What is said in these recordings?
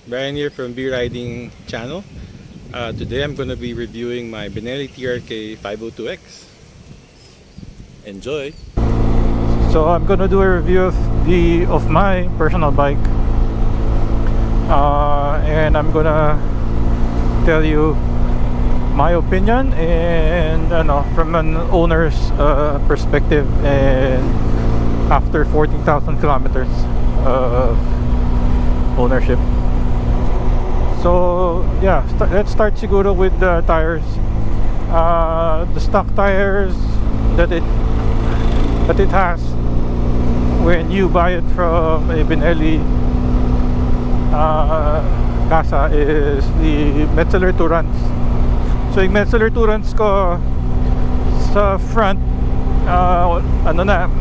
Brian here from Beer Riding channel. Today I'm going to be reviewing my Benelli TRK 502X. Enjoy! So I'm gonna do a review of my personal bike, and I'm gonna tell you my opinion and from an owner's perspective, and after 14,000 kilometers of ownership. So yeah, let's start siguro with the tires. The stock tires that it has when you buy it from a Benelli casa is the Metzeler Tourants. So yung Metzeler Tourants ko sa front,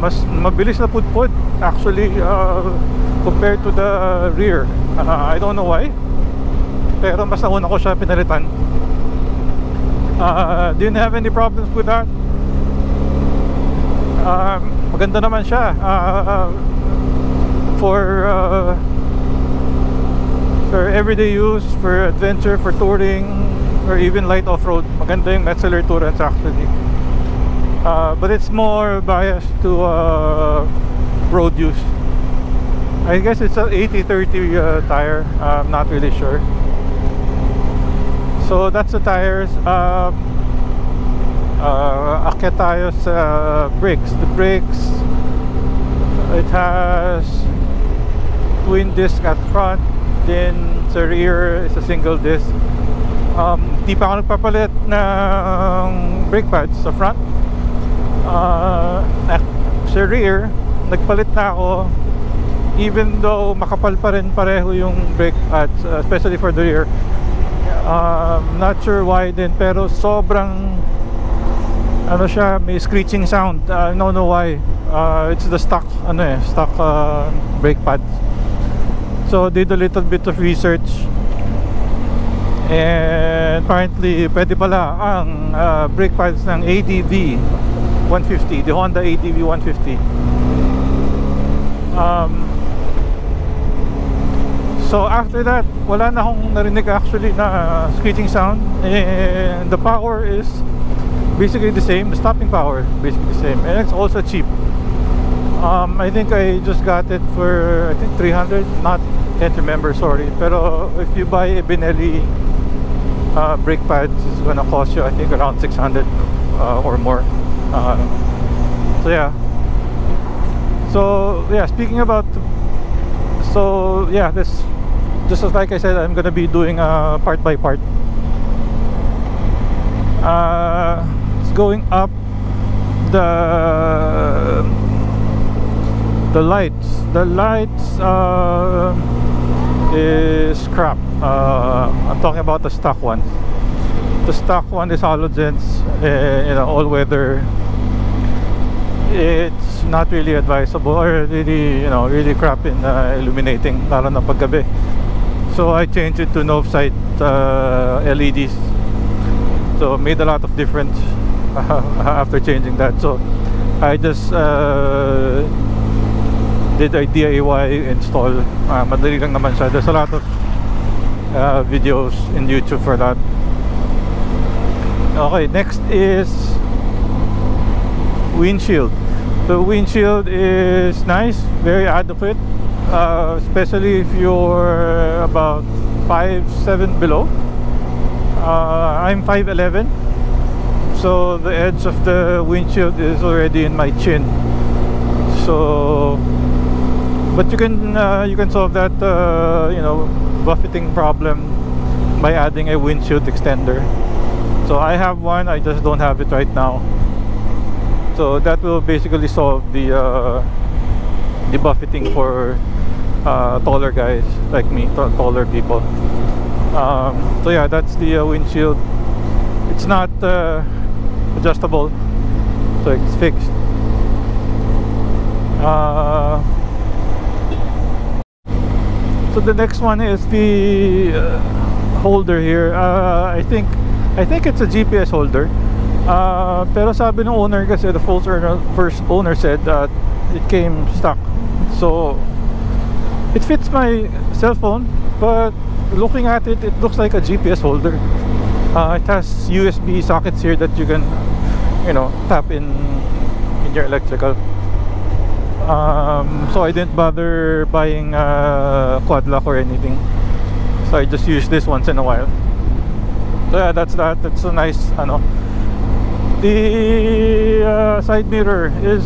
mas mabilis na pudpud actually, compared to the rear. I don't know why, pero mas nauna ko siya pinalitan. Didn't have any problems with that. Maganda naman siya for everyday use, for adventure, for touring, or even light off-road. Maganda yung Metzeler Tourants actually, but it's more biased to road use. I guess it's a 80-30 tire. I'm not really sure. So that's the tires. Akyat tayo sa brakes. The brakes, it has twin disc at front, then sa rear is a single disc. Di pa ako nagpapalit ng brake pads sa front. Sa rear nagpalit na ako, even though makapal pa rin pareho yung brake pads, especially for the rear. Not sure why din, pero sobrang siya, may screeching sound. I don't know why. It's the stock brake pads. So did a little bit of research, and apparently pwede pala ang brake pads ng ADV 150, the Honda ADV 150. So after that, wala na akong narinig actually na screeching sound, and the power is basically the same. The stopping power basically the same, and it's also cheap. I think I just got it for, I think 300, can't remember, sorry. Pero if you buy a Benelli brake pads, it's gonna cost you, I think, around 600 or more. So yeah, speaking about, this, just as like I said, I'm gonna be doing part by part. Going up the lights is crap. I'm talking about the stock one. The stock one is halogens, all weather. It's not really advisable, or really crap in illuminating, lalo na paggabi. So I changed it to Nov side LEDs. So made a lot of difference after changing that. So I just did a DIY install. Madali lang naman siya. There's a lot of videos in YouTube for that. Okay, next is windshield. The windshield is nice, very adequate, especially if you're about 5'7" below. I'm 5'11", so the edge of the windshield is already in my chin. So, but you can solve that buffeting problem by adding a windshield extender. So I have one, I just don't have it right now. So that will basically solve the buffeting for taller guys like me, taller people. So yeah, that's the windshield. It's not adjustable, so it's fixed. So the next one is the holder here. I think it's a GPS holder. Pero sabi ng owner kasi, the first owner said that it came stock. So it fits my cell phone, but looking at it, it looks like a GPS holder. It has USB sockets here that you can, you know, tap in your electrical. So I didn't bother buying quad lock or anything, so I just use this once in a while. So yeah, that's that. It's a nice, ano. The side mirror is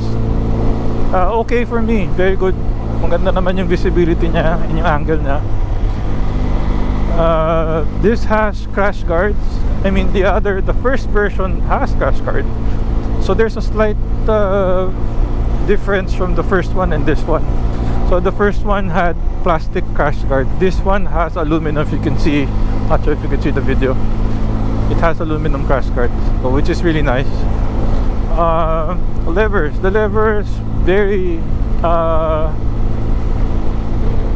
okay for me, very good. Maganda naman yung visibility niya, yung angle niya. This has crash guards. I mean, the first version has crash guard, so there's a slight difference from the first one and this one. So the first one had plastic crash guard. This one has aluminum. If you can see, not sure if you can see the video. It has aluminum crash guard, so, which is really nice. The levers very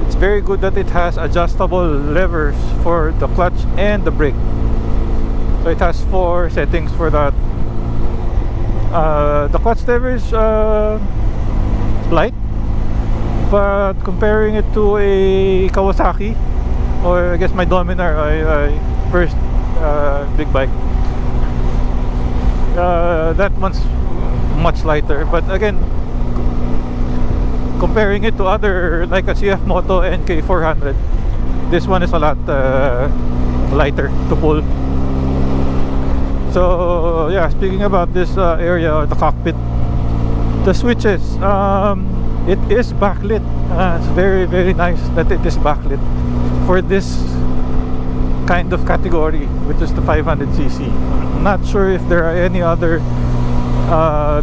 it's very good that it has adjustable levers for the clutch and the brake. So it has 4 settings for that. The clutch lever is light, but comparing it to a Kawasaki, or I guess my Dominar, I first big bike, that one's much lighter. But again, comparing it to other, like a CF Moto NK400, this one is a lot lighter to pull. So yeah, speaking about this area, the cockpit, the switches, it is backlit. It's very, very nice that it is backlit for this kind of category, which is the 500cc. I'm not sure if there are any other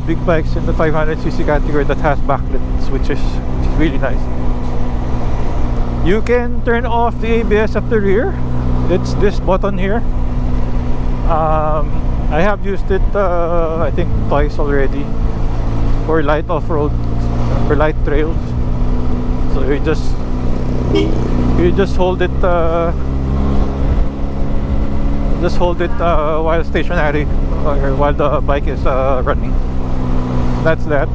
big bikes in the 500cc category that has backlit switches. It's really nice. You can turn off the ABS at the rear. It's this button here. I have used it I think twice already for light off-road, for light trails. So you just hold it while stationary, or while the bike is running. That's that.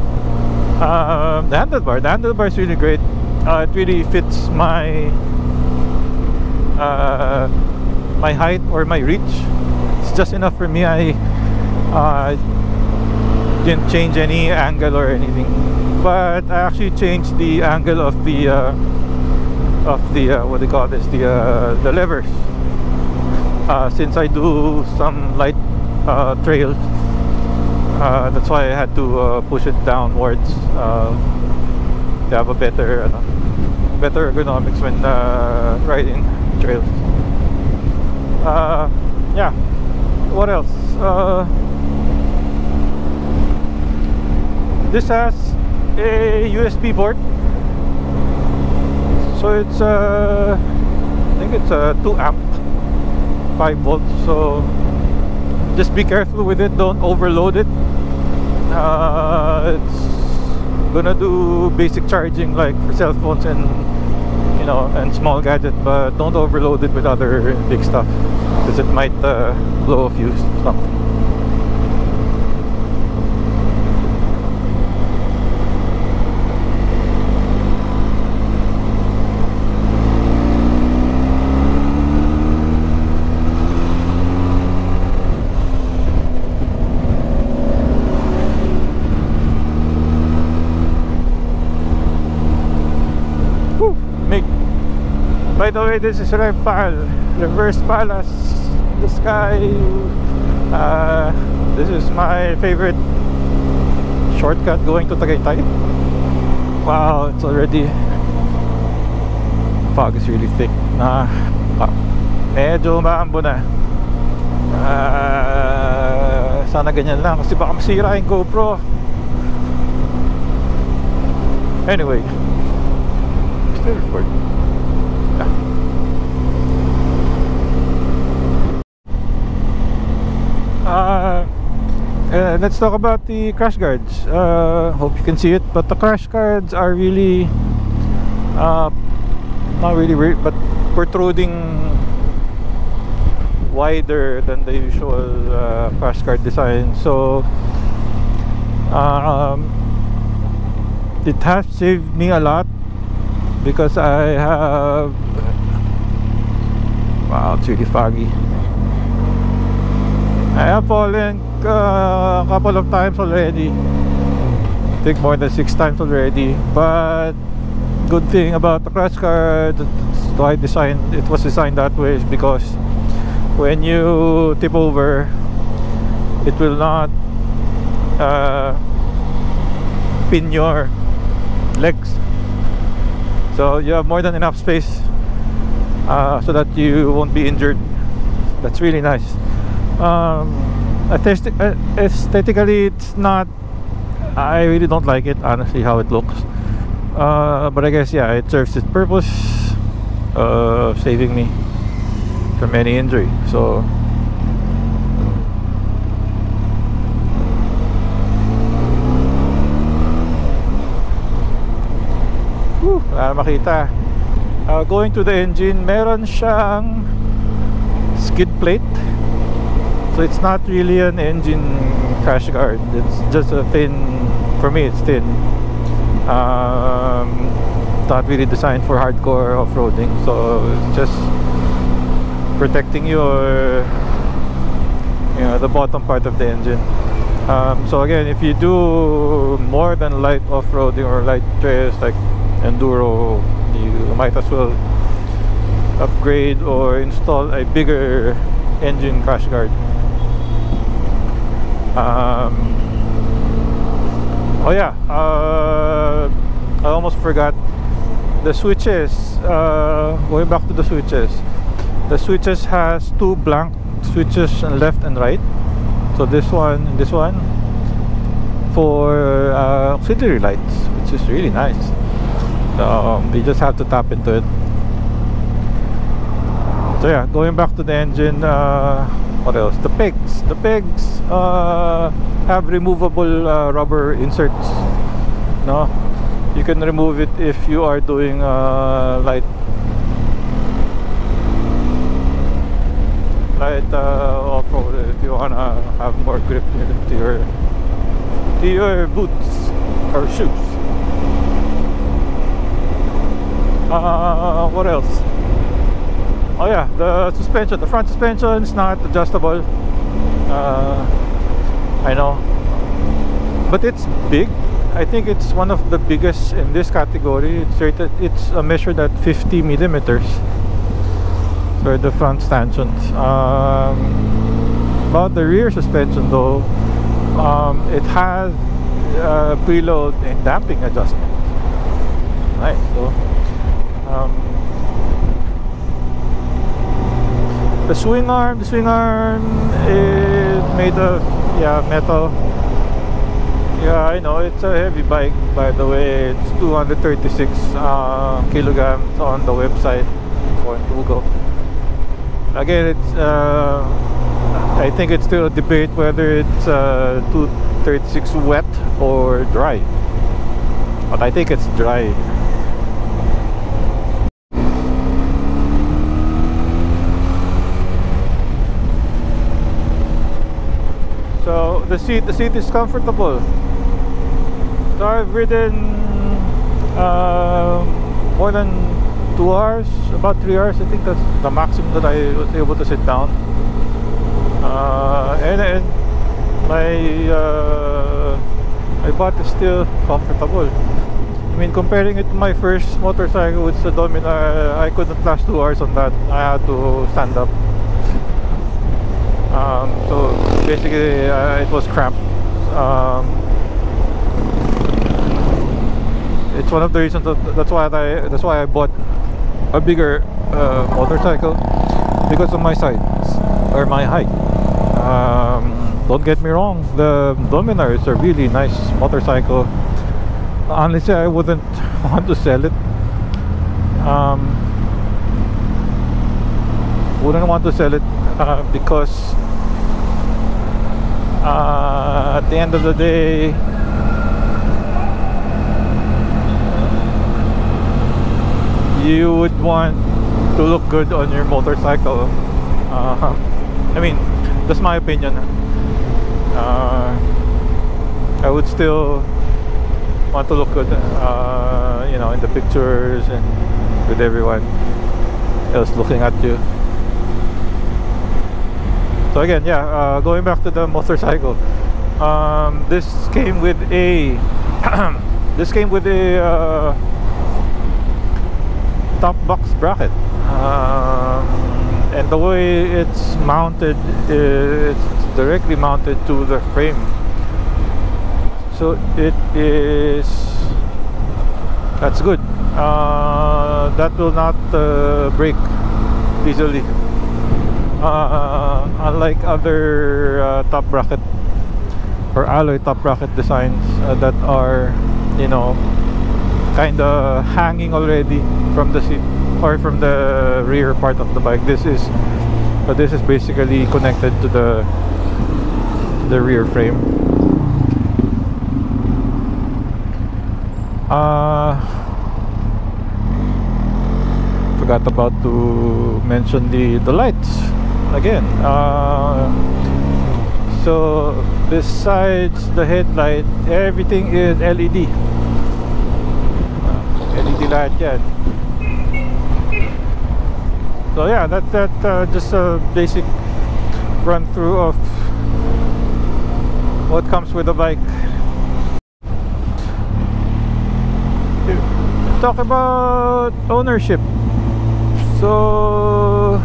The handlebar is really great. It really fits my my height or my reach. It's just enough for me. I didn't change any angle or anything, but I actually changed the angle of the what do you call this, the levers, since I do some light trails. That's why I had to push it downwards to have a better ergonomics when riding trails. Yeah, what else? This has a USB port, so it's I think it's a 2 amp 5 volts. So just be careful with it, don't overload it. It's gonna do basic charging like for cell phones and, you know, and small gadgets, but don't overload it with other big stuff, because it might blow a fuse or something. By the way, this is reverse Palas, the sky. This is my favorite shortcut going to Tagaytay. Wow, it's already, fog is really thick. Medyo maambo na. Sana ganyan lang, kasi baka masira yung GoPro. Anyway, still recording. Let's talk about the crash guards. Hope you can see it, but the crash guards are really not really weird, but protruding wider than the usual crash guard design. So it has saved me a lot, because I have it's really foggy. I have fallen a couple of times already. I think more than 6 times already. But good thing about the crash guard, it was designed that way, is because when you tip over, it will not pin your legs, so you have more than enough space so that you won't be injured. That's really nice. Aesthetically, it's not, I really don't like it, honestly, how it looks, but I guess, yeah, it serves its purpose of saving me from any injury. So makita. Going to the engine, meron siyang skid plate, so it's not really an engine crash guard. It's just a thin, for me it's thin, not really designed for hardcore off-roading, so it's just protecting your, you know, the bottom part of the engine. So again, if you do more than light off-roading or light trails like enduro, you might as well upgrade or install a bigger engine crash guard. Oh yeah, I almost forgot the switches. Going back to the switches has 2 blank switches on left and right. So this one and this one for auxiliary lights, which is really nice. You just have to tap into it. So yeah, going back to the engine, what else? The pegs have removable rubber inserts. No, you can remove it if you are doing light off-road, if you wanna have more grip to your boots or shoes. What else? Oh yeah, the suspension, the front suspension is not adjustable. I know, but it's big. I think it's one of the biggest in this category. It's rated, it's measured at 50 millimeters for the front stanchions. About the rear suspension though, it has preload and damping adjustment. Nice. So the swing arm is made of, yeah, metal. Yeah, I know it's a heavy bike, by the way. It's 236 kilograms on the website or on Google. Again, it's I think it's still a debate whether it's 236 wet or dry, but I think it's dry. So the seat is comfortable. So I've ridden more than 2 hours, about 3 hours. I think that's the maximum that I was able to sit down. And my butt is still comfortable. I mean, comparing it to my first motorcycle, with the Dominar, I couldn't last 2 hours on that. I had to stand up. So basically, it was cramped. It's one of the reasons that's why I bought a bigger motorcycle, because of my size or my height. Don't get me wrong, the Dominar is a really nice motorcycle. Honestly, I wouldn't want to sell it. Wouldn't want to sell it because at the end of the day, you would want to look good on your motorcycle. I mean, that's my opinion. I would still want to look good, you know, in the pictures and with everyone else looking at you. So again, yeah, going back to the motorcycle, this came with a top box bracket, and the way it's mounted, it's directly mounted to the frame, so that's good. That will not break easily, unlike other top bracket or alloy top bracket designs that are, you know, kind of hanging already from the seat or from the rear part of the bike. This is basically connected to the rear frame. Forgot about to mention the lights again. So besides the headlight, everything is LED. LED light yan. So yeah, that just a basic run through of what comes with the bike. Talk about ownership. So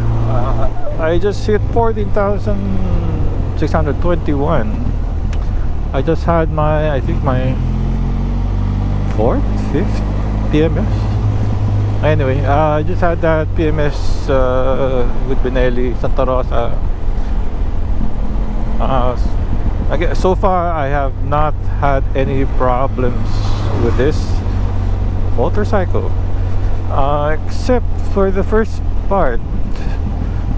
I just hit 14,621. I just had I think my 4th, 5th PMS. Anyway, I just had that PMS with Benelli Santa Rosa. Again, so far I have not had any problems with this motorcycle, except for the first part,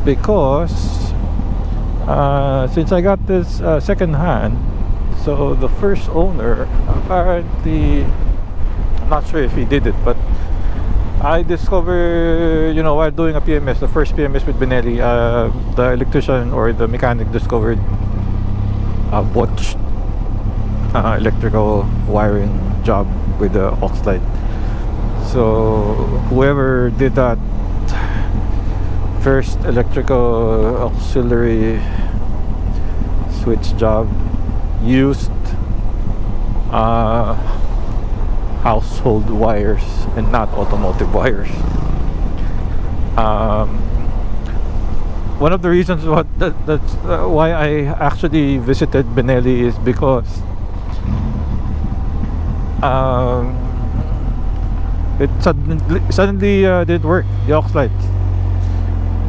because since I got this second hand, so the first owner apparently, I'm not sure if he did it, but I discovered, you know, while doing a PMS, the first PMS with Benelli, the electrician or the mechanic discovered a botched electrical wiring job with the aux light. So whoever did that first electrical auxiliary switch job used household wires and not automotive wires. One of the reasons that's why I actually visited Benelli is because it suddenly didn't work. The aux light,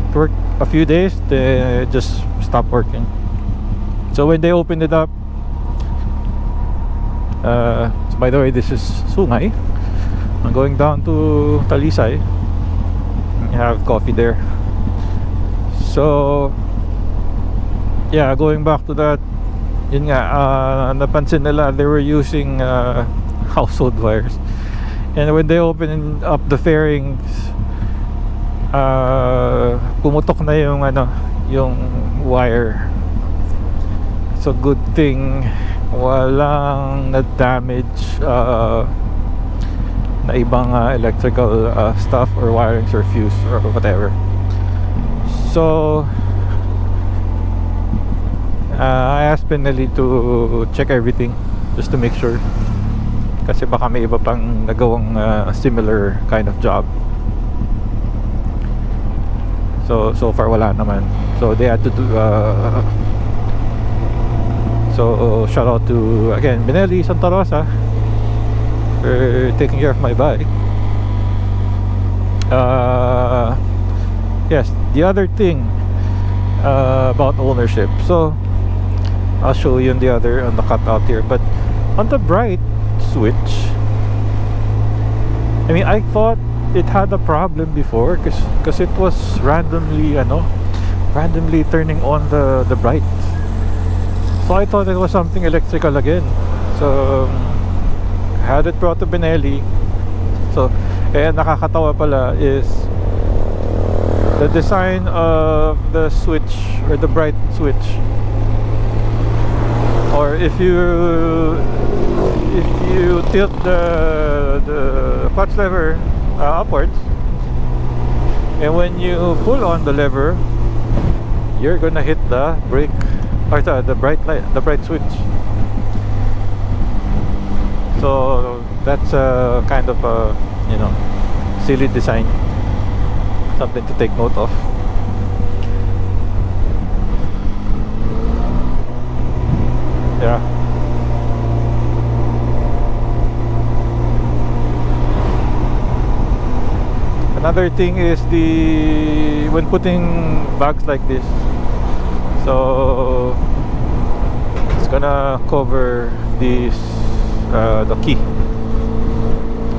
it worked a few days, then it just stopped working. So when they opened it up, so by the way, this is Sungay. I'm going down to Talisay. I have coffee there. So yeah, going back to that, yun nga, napansin nila they were using household wires, and when they opened up the fairings, pumutok na yung wire. So good thing walang na-damage na ibang electrical stuff or wirings or fuse or whatever. So I asked Benelli to check everything just to make sure, kasi baka may iba pang nagawang similar kind of job. So far wala naman. So they had to do so shout out to, again, Benelli Santa Rosa for taking care of my bike. Yes, the other thing about ownership, so I'll show you on the cutout here, but on the bright switch, I mean, I thought it had a problem before because it was randomly turning on the bright. So I thought it was something electrical again. So had it brought to Benelli. So nakakatawa pala is the design of the switch, or the bright switch, or if you tilt the clutch lever upwards, and when you pull on the lever, you're gonna hit the brake or the bright light, the bright switch. So that's a kind of a, you know, silly design, something to take note of. Yeah. Another thing is when putting bags like this, so it's gonna cover this the key.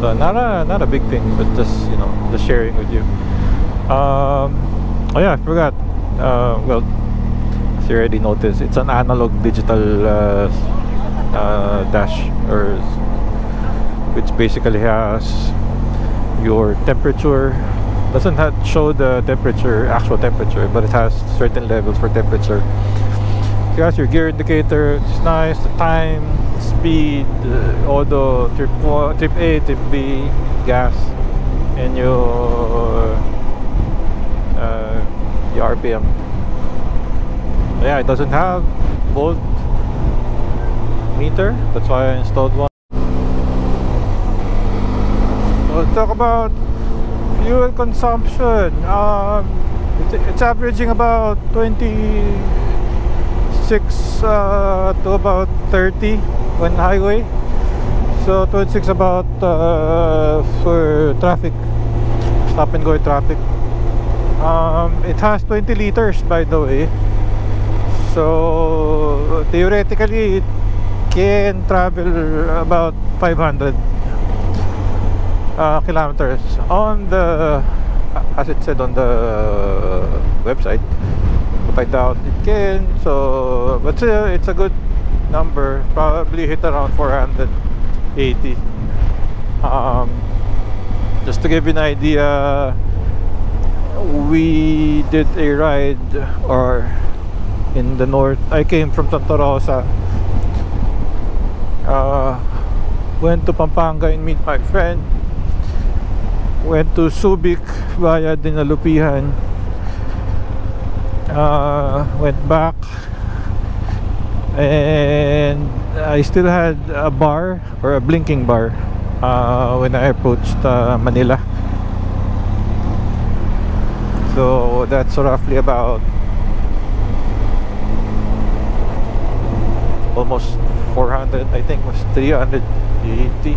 So not a big thing, but just, you know, just sharing with you. Oh yeah, I forgot. Well, as you already noticed, it's an analog digital dash, or which basically has your temperature. Doesn't show the temperature, actual temperature, but it has certain levels for temperature. It has your gear indicator, it's nice, the time, speed, auto, trip A, trip B, gas, and your RPM. Yeah, it doesn't have volt meter, that's why I installed one. Let's talk about fuel consumption. It's averaging about 26 to about 30 on highway. So 26 about for traffic, stop and go traffic. It has 20 liters, by the way. So theoretically it can travel about 500 kilometers on the, as it said on the website, but I doubt it can. So, but still, it's a good number. Probably hit around 480. Just to give you an idea, we did a ride in the north. I came from Santa Rosa, went to Pampanga and meet my friend, went to Subic via Dinalupihan, went back, and I still had a bar, or a blinking bar, when I approached Manila. So that's roughly about almost 400, I think was 380,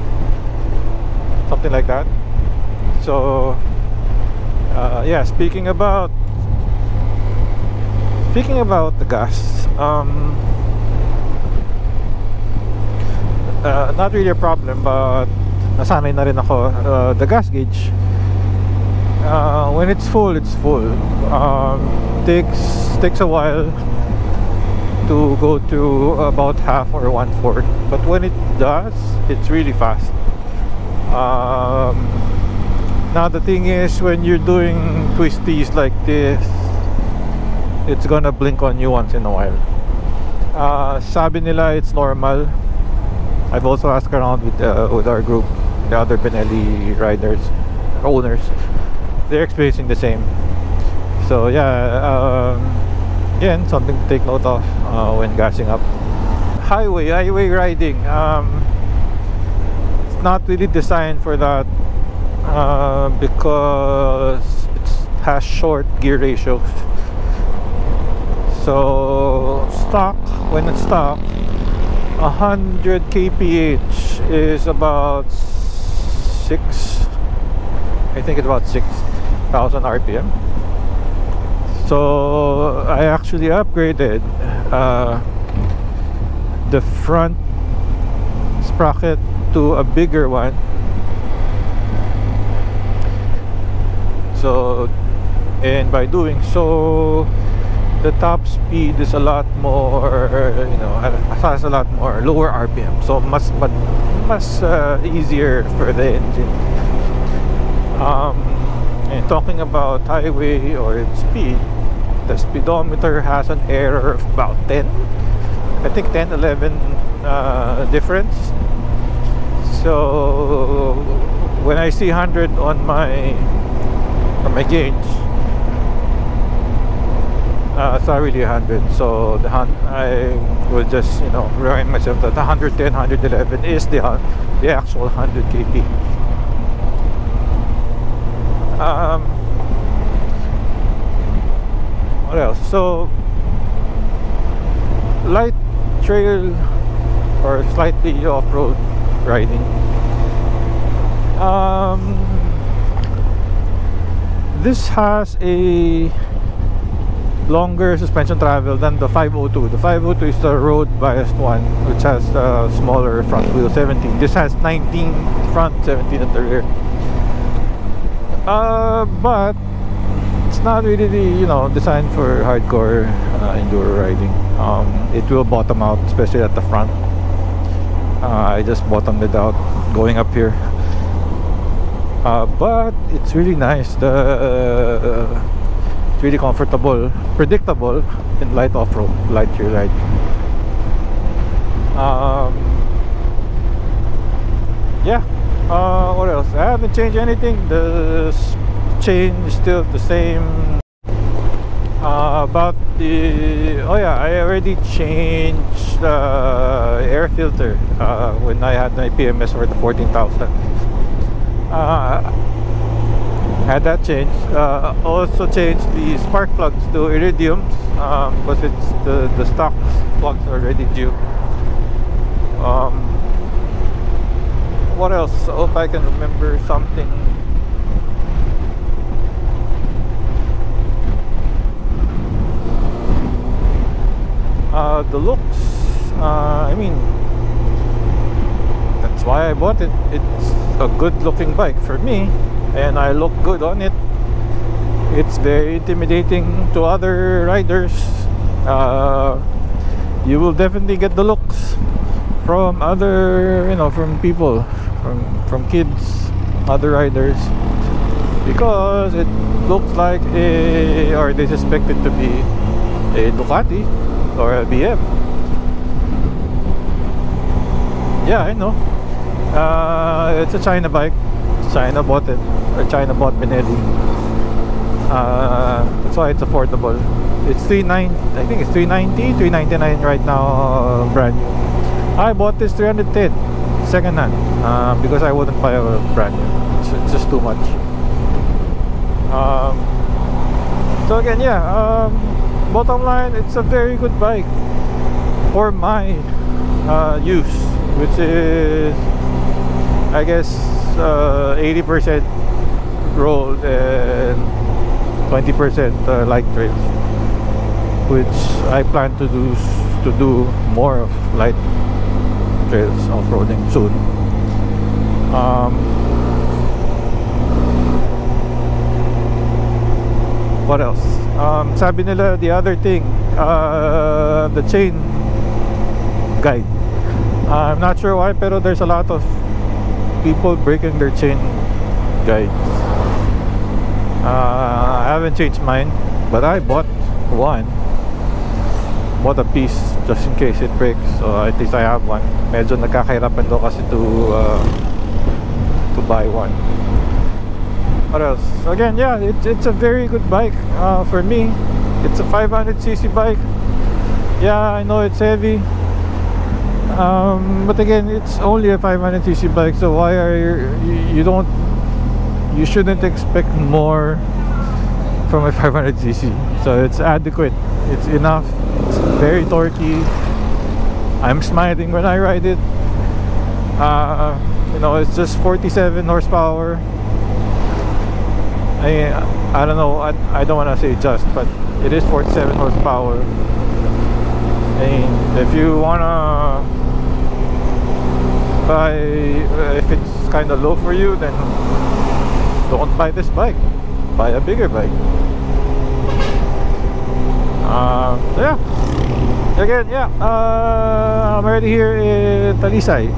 something like that. So yeah, speaking about the gas, not really a problem, but nasanay na rin ako. The gas gauge, when it's full, it's full. Takes a while to go to about half or 1/4, but when it does, it's really fast. Now the thing is, when you're doing twisties like this, it's gonna blink on you once in a while. Sabi nila it's normal. I've also asked around with our group, the other Benelli riders, owners. They're experiencing the same. So yeah, again, something to take note of when gassing up. Highway riding, it's not really designed for that, because it has short gear ratios. So when it's stock, 100 kph is about 6,000 RPM. So I actually upgraded the front sprocket to a bigger one. So, and by doing so, the top speed is a lot more, you know, has a lot more lower RPM, so much easier for the engine. And talking about highway or speed, the speedometer has an error of about 10, I think 10, 11 difference. So when I see 100 on my gauge, it's not really 100. So I will just, you know, remind myself that 110, 111 is the actual 100 kp. What else? So light trail or slightly off-road riding. This has a longer suspension travel than the 502. The 502 is the road biased one, which has a smaller front wheel, 17. This has 19 front, 17 at the rear. But it's not really, you know, designed for hardcore enduro riding. It will bottom out, especially at the front. I just bottomed it out going up here. But it's really nice. It's really comfortable, predictable in light off-road, light trail ride. Yeah. What else? I haven't changed anything. The chain is still the same. About the I already changed the air filter when I had my PMS for the 14,000. Had that changed. Also changed the spark plugs to iridiums because it's the stock plugs are already due. What else? I hope I can remember something. The looks, I mean, that's why I bought it. It's a good looking bike for me, and I look good on it. It's very intimidating to other riders. You will definitely get the looks from other, you know, from people, from kids, other riders, because it looks like or they suspect it to be a Ducati or a BM. Yeah, I know. It's a China bike. China bought it, or China bought Benelli. That's why it's affordable. It's I think it's 390, 399 right now, brand new. I bought this 310 second hand because I wouldn't buy a brand new. It's just too much. So again, yeah. Bottom line, it's a very good bike for my use, which is, I guess, 80% road and 20% light trails, which I plan to do more of light trails off-roading soon. What else? Sabi nila, the other thing, the chain guide. I'm not sure why, pero there's a lot of people breaking their chain guides. I haven't changed mine, but I bought one. Bought a piece just in case it breaks, so at least I have one. Medyo nagkakahirapan daw kasi to buy one. What else? So again, yeah, it's a very good bike for me. It's a 500cc bike. Yeah, I know it's heavy, but again, it's only a 500cc bike, so why are you shouldn't expect more from a 500cc. So it's adequate, it's enough, it's very torquey. I'm smiling when I ride it. You know, it's just 47 horsepower. I don't know, I don't want to say just, but it is 47 horsepower. And if you wanna buy, if it's kind of low for you, then don't buy this bike, buy a bigger bike. So yeah, again, yeah, I'm already here in Talisay,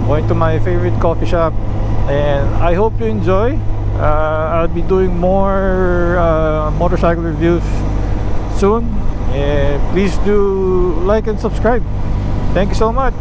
going to my favorite coffee shop, and I hope you enjoy. I'll be doing more motorcycle reviews soon, and please do like and subscribe. Thank you so much.